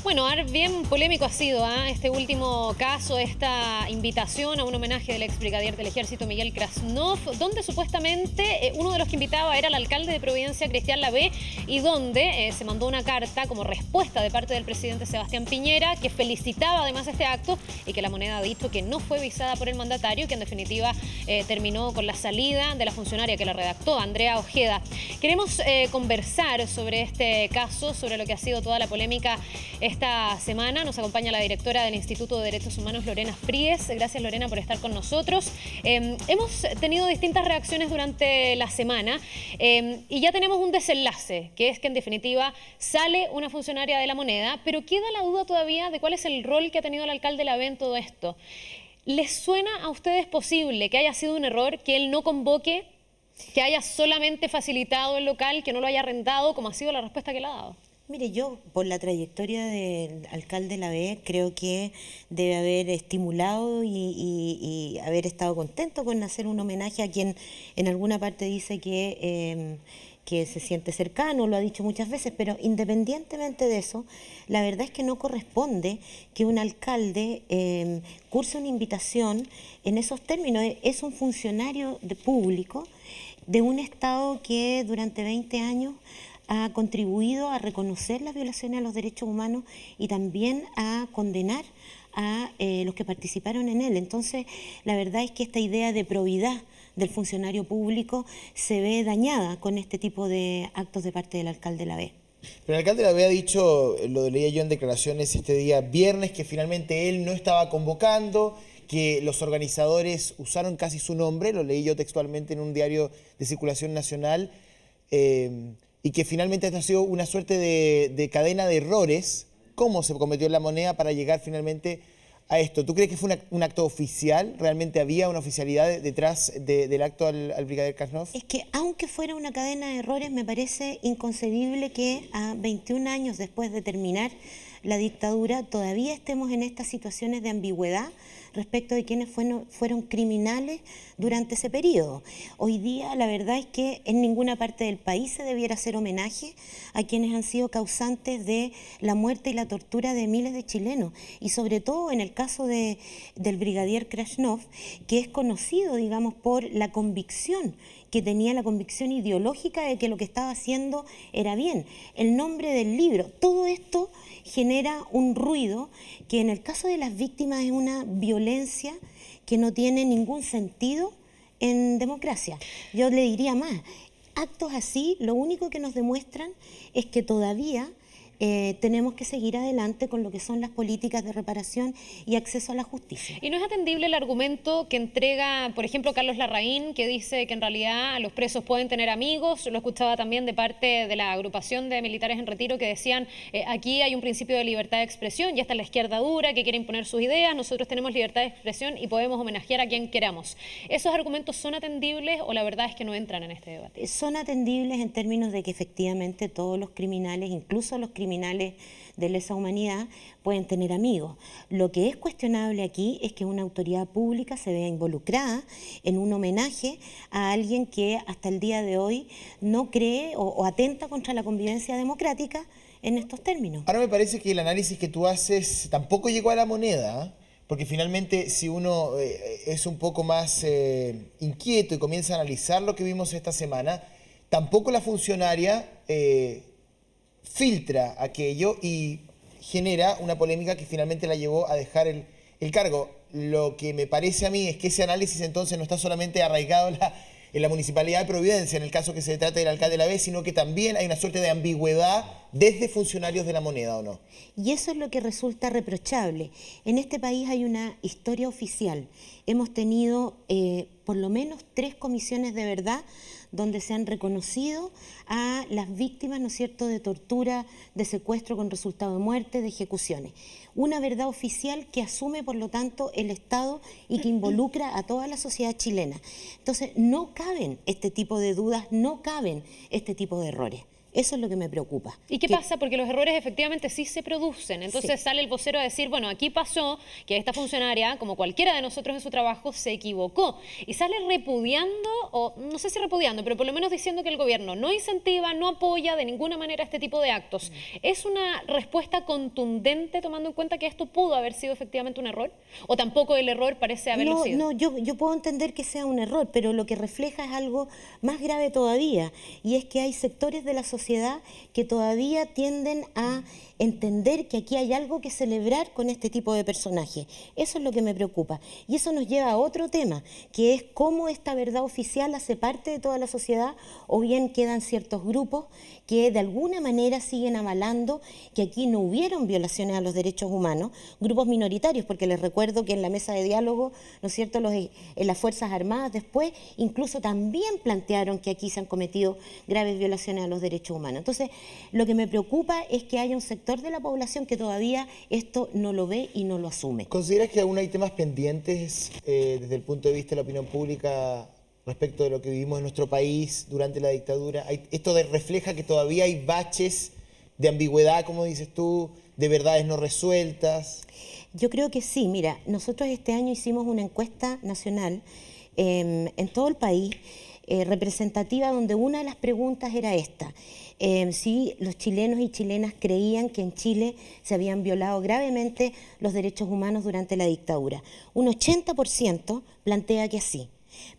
Bueno, bien polémico ha sido este último caso, esta invitación a un homenaje del ex brigadier del Ejército Miguel Krasnov, donde supuestamente uno de los que invitaba era el alcalde de Providencia, Cristian Lavé, y donde se mandó una carta como respuesta de parte del presidente Sebastián Piñera, que felicitaba además este acto y que La Moneda ha dicho que no fue visada por el mandatario, que en definitiva terminó con la salida de la funcionaria que la redactó, Andrea Ojeda. Queremos conversar sobre este caso, sobre lo que ha sido toda la polémica esta semana. Nos acompaña la directora del Instituto de Derechos Humanos, Lorena Fríes. Gracias, Lorena, por estar con nosotros. Hemos tenido distintas reacciones durante la semana y ya tenemos un desenlace, que es que en definitiva sale una funcionaria de La Moneda, pero queda la duda todavía de cuál es el rol que ha tenido el alcalde Lavé en todo esto. ¿Les suena a ustedes posible que haya sido un error, que él no convoque, que haya solamente facilitado el local, que no lo haya arrendado, como ha sido la respuesta que le ha dado? Mire, yo por la trayectoria del alcalde Lavé creo que debe haber estimulado y haber estado contento con hacer un homenaje a quien en alguna parte dice que se siente cercano, lo ha dicho muchas veces, pero independientemente de eso, la verdad es que no corresponde que un alcalde curse una invitación en esos términos. Es un funcionario público de un Estado que durante 20 años ha contribuido a reconocer las violaciones a los derechos humanos y también a condenar a los que participaron en él. Entonces, la verdad es que esta idea de probidad del funcionario público se ve dañada con este tipo de actos de parte del alcalde Lavé. Pero el alcalde Lavé ha dicho, lo leía yo en declaraciones este día viernes, que finalmente él no estaba convocando, que los organizadores usaron casi su nombre, lo leí yo textualmente en un diario de circulación nacional, y que finalmente esto ha sido una suerte de cadena de errores, cómo se cometió en La Moneda para llegar finalmente a esto. ¿Tú crees que fue un acto oficial? ¿Realmente había una oficialidad detrás del acto al brigadier Krasnov? Es que aunque fuera una cadena de errores, me parece inconcebible que a 21 años después de terminar la dictadura todavía estemos en estas situaciones de ambigüedad respecto de quienes fueron criminales durante ese periodo. Hoy día la verdad es que en ninguna parte del país se debiera hacer homenaje a quienes han sido causantes de la muerte y la tortura de miles de chilenos, y sobre todo en el caso del brigadier Krasnov, que es conocido, digamos, por la convicción que tenía, la convicción ideológica de que lo que estaba haciendo era bien. El nombre del libro, todo esto genera un ruido que en el caso de las víctimas es una violencia que no tiene ningún sentido en democracia. Yo le diría más, actos así lo único que nos demuestran es que todavía tenemos que seguir adelante con lo que son las políticas de reparación y acceso a la justicia. ¿Y no es atendible el argumento que entrega, por ejemplo, Carlos Larraín, que dice que en realidad los presos pueden tener amigos? Lo escuchaba también de parte de la agrupación de militares en retiro que decían aquí hay un principio de libertad de expresión, ya está la izquierda dura que quiere imponer sus ideas, nosotros tenemos libertad de expresión y podemos homenajear a quien queramos. ¿Esos argumentos son atendibles o la verdad es que no entran en este debate? Son atendibles en términos de que efectivamente todos los criminales, incluso los criminales de lesa humanidad, pueden tener amigos. Lo que es cuestionable aquí es que una autoridad pública se vea involucrada en un homenaje a alguien que hasta el día de hoy no cree o atenta contra la convivencia democrática en estos términos. Ahora me parece que el análisis que tú haces tampoco llegó a La Moneda, porque finalmente si uno es un poco más inquieto y comienza a analizar lo que vimos esta semana, tampoco la funcionaria filtra aquello y genera una polémica que finalmente la llevó a dejar el cargo. Lo que me parece a mí es que ese análisis entonces no está solamente arraigado en la Municipalidad de Providencia, en el caso que se trate del alcalde Lavé, sino que también hay una suerte de ambigüedad desde funcionarios de La Moneda, ¿o no? Y eso es lo que resulta reprochable. En este país hay una historia oficial. Hemos tenido por lo menos 3 comisiones de verdad donde se han reconocido a las víctimas, ¿no es cierto?, de tortura, de secuestro con resultado de muerte, de ejecuciones. Una verdad oficial que asume, por lo tanto, el Estado y que involucra a toda la sociedad chilena. Entonces, no caben este tipo de dudas, no caben este tipo de errores. Eso es lo que me preocupa. ¿Y qué pasa? Porque los errores efectivamente sí se producen. Entonces sale el vocero a decir, bueno, aquí pasó que esta funcionaria, como cualquiera de nosotros en su trabajo, se equivocó. Y sale repudiando, o no sé si repudiando, pero por lo menos diciendo que el gobierno no incentiva, no apoya de ninguna manera este tipo de actos. ¿Es una respuesta contundente tomando en cuenta que esto pudo haber sido efectivamente un error? ¿O tampoco el error parece haberlo sido? No, yo puedo entender que sea un error, pero lo que refleja es algo más grave todavía, y es que hay sectores de la sociedad que todavía tienden a entender que aquí hay algo que celebrar con este tipo de personajes. Eso es lo que me preocupa. Y eso nos lleva a otro tema, que es cómo esta verdad oficial hace parte de toda la sociedad, o bien quedan ciertos grupos que de alguna manera siguen avalando que aquí no hubieron violaciones a los derechos humanos, grupos minoritarios, porque les recuerdo que en la mesa de diálogo, ¿no es cierto?, en las Fuerzas Armadas después incluso también plantearon que aquí se han cometido graves violaciones a los derechos humanos. Entonces, lo que me preocupa es que haya un sector de la población que todavía esto no lo ve y no lo asume. ¿Consideras que aún hay temas pendientes desde el punto de vista de la opinión pública respecto de lo que vivimos en nuestro país durante la dictadura? ¿Esto refleja que todavía hay baches de ambigüedad, como dices tú, de verdades no resueltas? Yo creo que sí. Mira, nosotros este año hicimos una encuesta nacional en todo el país, representativa, donde una de las preguntas era esta: si los chilenos y chilenas creían que en Chile se habían violado gravemente los derechos humanos durante la dictadura. Un 80% plantea que sí,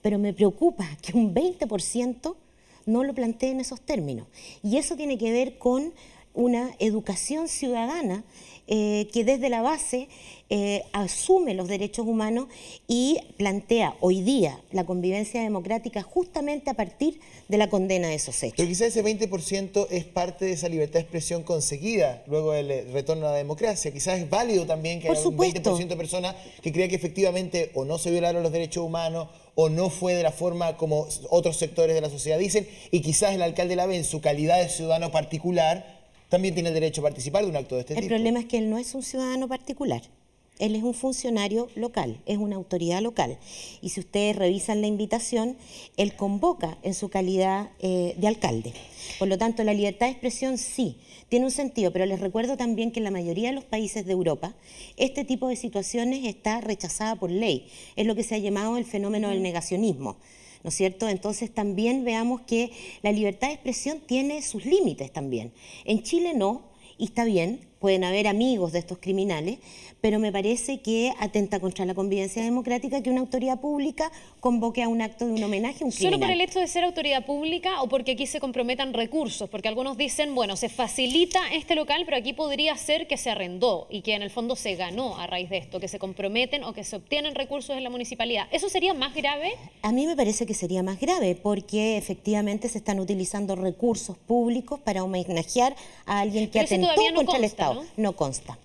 pero me preocupa que un 20% no lo plantee en esos términos. Y eso tiene que ver con una educación ciudadana que desde la base asume los derechos humanos y plantea hoy día la convivencia democrática justamente a partir de la condena de esos hechos. Pero quizás ese 20% es parte de esa libertad de expresión conseguida luego del retorno a la democracia. Quizás es válido también que haya un 20% de personas que crea que efectivamente o no se violaron los derechos humanos o no fue de la forma como otros sectores de la sociedad dicen, y quizás el alcalde Lavé, en su calidad de ciudadano particular, también tiene el derecho a participar de un acto de este tipo. El problema es que él no es un ciudadano particular. Él es un funcionario local, es una autoridad local. Y si ustedes revisan la invitación, él convoca en su calidad de alcalde. Por lo tanto, la libertad de expresión sí tiene un sentido, pero les recuerdo también que en la mayoría de los países de Europa este tipo de situaciones está rechazada por ley. Es lo que se ha llamado el fenómeno del negacionismo, ¿no es cierto? Entonces también veamos que la libertad de expresión tiene sus límites también. En Chile no, y está bien, pueden haber amigos de estos criminales, pero me parece que atenta contra la convivencia democrática que una autoridad pública convoque a un acto de un homenaje a un criminal. ¿Solo por el hecho de ser autoridad pública o porque aquí se comprometan recursos? Porque algunos dicen, bueno, se facilita este local, pero aquí podría ser que se arrendó y que en el fondo se ganó a raíz de esto, que se comprometen o que se obtienen recursos en la municipalidad. ¿Eso sería más grave? A mí me parece que sería más grave porque efectivamente se están utilizando recursos públicos para homenajear a alguien que atentó contra el Estado. No consta.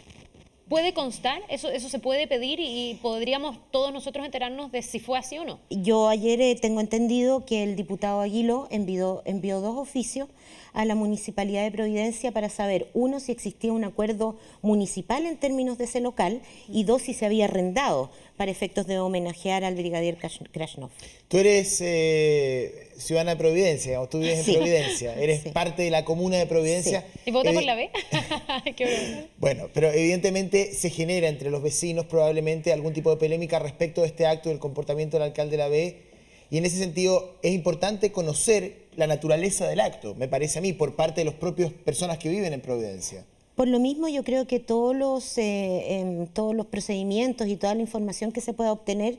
¿Puede constar? ¿Eso se puede pedir y podríamos todos nosotros enterarnos de si fue así o no? Yo ayer tengo entendido que el diputado Aguiló envió 2 oficios a la Municipalidad de Providencia para saber, 1, si existía un acuerdo municipal en términos de ese local, y 2, si se había arrendado para efectos de homenajear al brigadier Krasnov. Tú eres ciudadana de Providencia, o tú vives en Providencia, eres parte de la comuna de Providencia. Sí. ¿Y vota por la B? Bueno, pero evidentemente se genera entre los vecinos probablemente algún tipo de polémica respecto de este acto del comportamiento del alcalde de la B, y en ese sentido es importante conocer la naturaleza del acto, me parece a mí, por parte de las propias personas que viven en Providencia. Por lo mismo, yo creo que todos los procedimientos y toda la información que se pueda obtener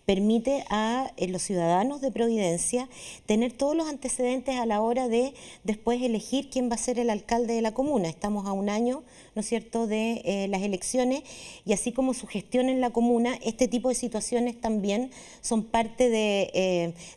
permite a los ciudadanos de Providencia tener todos los antecedentes a la hora de después elegir quién va a ser el alcalde de la comuna. Estamos a un año, ¿no es cierto?, de las elecciones, y así como su gestión en la comuna, este tipo de situaciones también son parte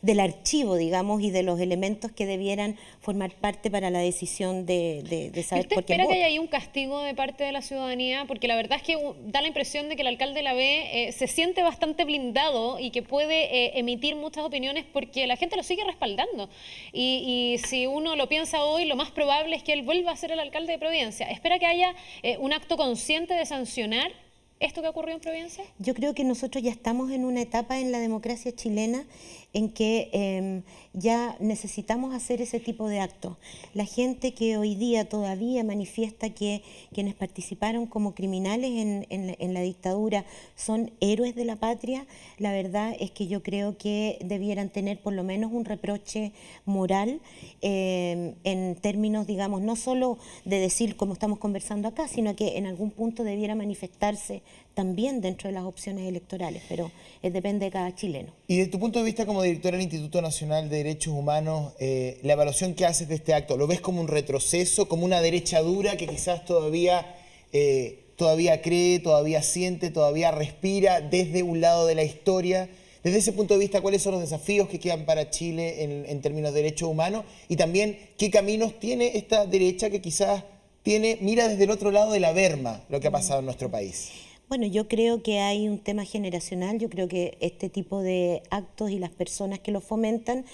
del archivo, digamos, y de los elementos que debieran formar parte para la decisión de saber por quién vota. ¿Espera que haya ahí un castigo de parte de la ciudadanía? Porque la verdad es que da la impresión de que el alcalde de la B se siente bastante blindado y que puede emitir muchas opiniones porque la gente lo sigue respaldando. Y si uno lo piensa hoy, lo más probable es que él vuelva a ser el alcalde de Providencia. ¿Espera que haya un acto consciente de sancionar esto que ocurrió en Providencia? Yo creo que nosotros ya estamos en una etapa en la democracia chilena en que ya necesitamos hacer ese tipo de actos. La gente que hoy día todavía manifiesta que quienes participaron como criminales en la dictadura son héroes de la patria, la verdad es que yo creo que debieran tener por lo menos un reproche moral en términos, digamos, no solo de decir como estamos conversando acá, sino que en algún punto debiera manifestarse también dentro de las opciones electorales, pero depende de cada chileno. Y desde tu punto de vista como directora del Instituto Nacional de Derechos Humanos, la evaluación que haces de este acto, ¿lo ves como un retroceso, como una derecha dura que quizás todavía cree, todavía siente, todavía respira desde un lado de la historia? Desde ese punto de vista, ¿cuáles son los desafíos que quedan para Chile en términos de derechos humanos? Y también, ¿qué caminos tiene esta derecha que quizás mira desde el otro lado de la berma lo que ha pasado en nuestro país? Bueno, yo creo que hay un tema generacional, yo creo que este tipo de actos y las personas que los fomentan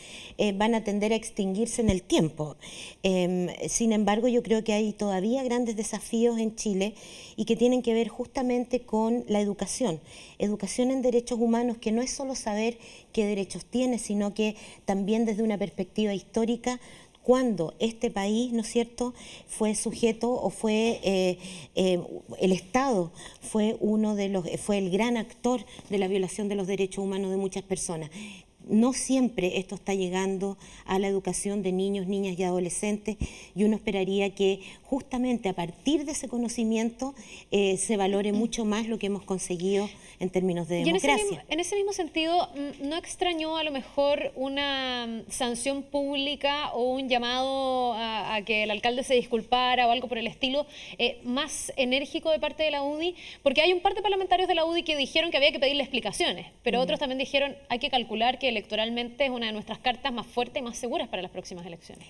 van a tender a extinguirse en el tiempo. Sin embargo, yo creo que hay todavía grandes desafíos en Chile y que tienen que ver justamente con la educación. Educación en derechos humanos, que no es solo saber qué derechos tiene, sino que también desde una perspectiva histórica, cuando este país, ¿no es cierto?, fue sujeto o fue el Estado fue fue el gran actor de la violación de los derechos humanos de muchas personas. No siempre esto está llegando a la educación de niños, niñas y adolescentes, y uno esperaría que justamente a partir de ese conocimiento se valore mucho más lo que hemos conseguido en términos de democracia. En ese mismo sentido, ¿no extrañó a lo mejor una sanción pública o un llamado a que el alcalde se disculpara o algo por el estilo más enérgico de parte de la UDI? Porque hay un par de parlamentarios de la UDI que dijeron que había que pedirle explicaciones, pero otros también dijeron hay que calcular que electoralmente es una de nuestras cartas más fuertes y más seguras para las próximas elecciones.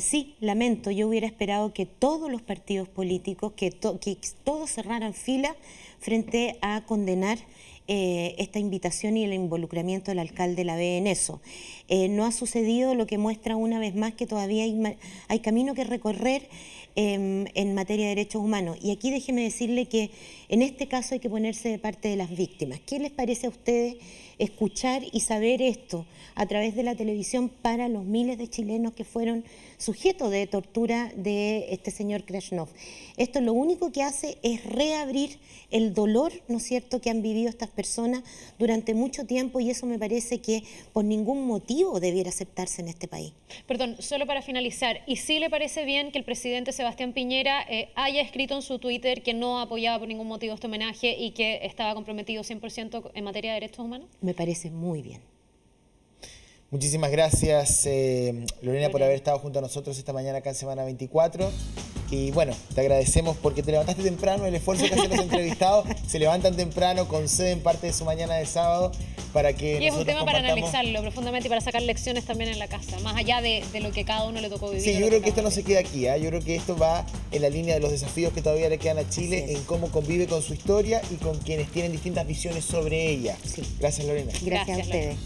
Sí, lamento, yo hubiera esperado que todos los partidos políticos, que todos cerraran fila frente a condenar esta invitación y el involucramiento del alcalde Lavé en eso. No ha sucedido, lo que muestra una vez más que todavía hay camino que recorrer en materia de derechos humanos. Y aquí déjeme decirle que en este caso hay que ponerse de parte de las víctimas. ¿Qué les parece a ustedes escuchar y saber esto a través de la televisión para los miles de chilenos que fueron sujetos de tortura de este señor Krasnov? Esto lo único que hace es reabrir el dolor, ¿no es cierto?, que han vivido estas personas durante mucho tiempo, y eso me parece que por ningún motivo debiera aceptarse en este país. Perdón, solo para finalizar, ¿y sí le parece bien que el presidente Sebastián Piñera haya escrito en su Twitter que no apoyaba por ningún motivo este homenaje y que estaba comprometido 100% en materia de derechos humanos? Me parece muy bien. Muchísimas gracias, Lorena, por haber estado junto a nosotros esta mañana acá en Semana 24. Y bueno, te agradecemos porque te levantaste temprano, el esfuerzo que hacen los entrevistados, se levantan temprano, conceden parte de su mañana de sábado para que y es un tema para analizarlo profundamente y para sacar lecciones también en la casa, más allá de lo que cada uno le tocó vivir. Sí, yo creo que esto no se queda aquí, yo creo que esto va en la línea de los desafíos que todavía le quedan a Chile, en cómo convive con su historia y con quienes tienen distintas visiones sobre ella. Sí. Gracias, Lorena. Gracias a ustedes.